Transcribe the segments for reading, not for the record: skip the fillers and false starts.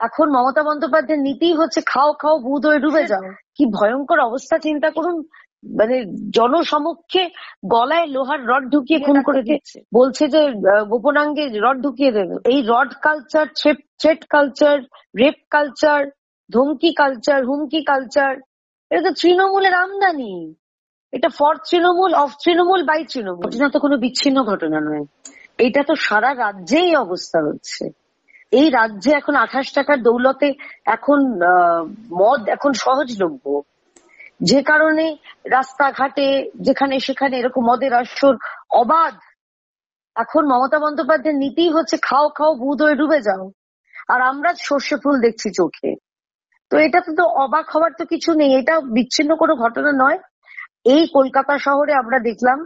এখন মমতা বন্দ্যোপাধ্যায়ের নীতি হচ্ছে খাও খাও বুধ হয়ে ডুবে যাও। কি ভয়ঙ্কর অবস্থা চিন্তা করুন। মানে জনসমক্ষে গলায় লোহার রড ঢুকিয়ে খুন করে দিচ্ছে, বলছে যে গোপনাঙ্গে রড ঢুকিয়ে দেবে। এই rod culture, threat culture, rape culture, ধমকি কালচার, হুমকি কালচার, এটা তো তৃণমূলের আমদানি। এটা for Trinamool, of Trinamool, by Trinamool. ঘটনা তো কোনো বিচ্ছিন্ন ঘটনা নয়, এটা তো সারা রাজ্যেই অবস্থা হচ্ছে। এই রাজ্যে এখন 28 টাকার দৌলতে এখন মদ এখন সহজলভ্য, যে কারণে রাস্তাঘাটে যেখানে সেখানে এরকম মদের আসর অবাধ। এখন মমতা বন্দ্যোপাধ্যায়ের নীতি হচ্ছে খাও খাও বুধ হয়ে ডুবে যাও, আর আমরা সর্ষে ফুল দেখছি চোখে। তো এটাতে তো অবাক হওয়ার তো কিছু নেই, এটা বিচ্ছিন্ন কোনো ঘটনা নয়। এই কলকাতা শহরে আমরা দেখলাম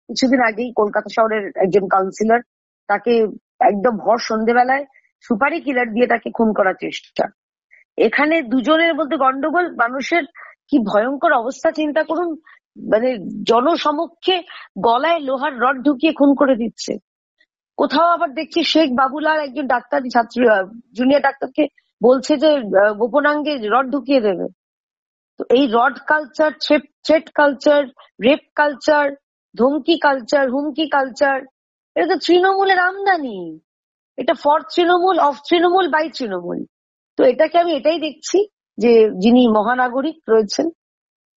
কিছুদিন আগেই, কলকাতা শহরের একজন কাউন্সিলর, তাকে একদম ভর সন্ধ্যেবেলায় সুপারি কিলার দিয়ে তাকে খুন করার চেষ্টা। এখানে দুজনের মধ্যে গন্ডগোল, মানুষের কি ভয়ঙ্কর অবস্থা চিন্তা করুন। মানে জনসমক্ষে গলায় লোহার রড ঢুকিয়ে খুন করে দিচ্ছে। কোথাও আবার দেখছি শেখ বাবুলাল একজন ডাক্তারি ছাত্র, জুনিয়র ডাক্তারকে বলছে যে গোপনাঙ্গে রড ঢুকিয়ে দেবে। তো এই rod culture, threat culture, rape culture, ধমকি কালচার, হুমকি কালচার, এটা তো তৃণমূলের আমদানি। এটা for Trinamool, of Trinamool, by Trinamool. তো এটাকে আমি এটাই দেখছি যে যিনি মহানাগরিক রয়েছেন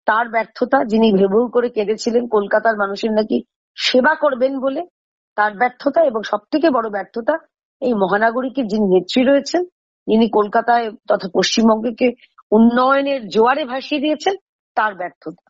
তার ব্যর্থতা, যিনি ভেবু করে কেঁদেছিলেন কলকাতার মানুষের নাকি সেবা করবেন বলে, তার ব্যর্থতা, এবং সব থেকে বড় ব্যর্থতা এই মহানাগরিকের যিনি নেত্রী রয়েছেন, যিনি কলকাতায় তথা পশ্চিমবঙ্গকে উন্নয়নের জোয়ারে ভাসিয়ে দিয়েছেন, তার ব্যর্থতা।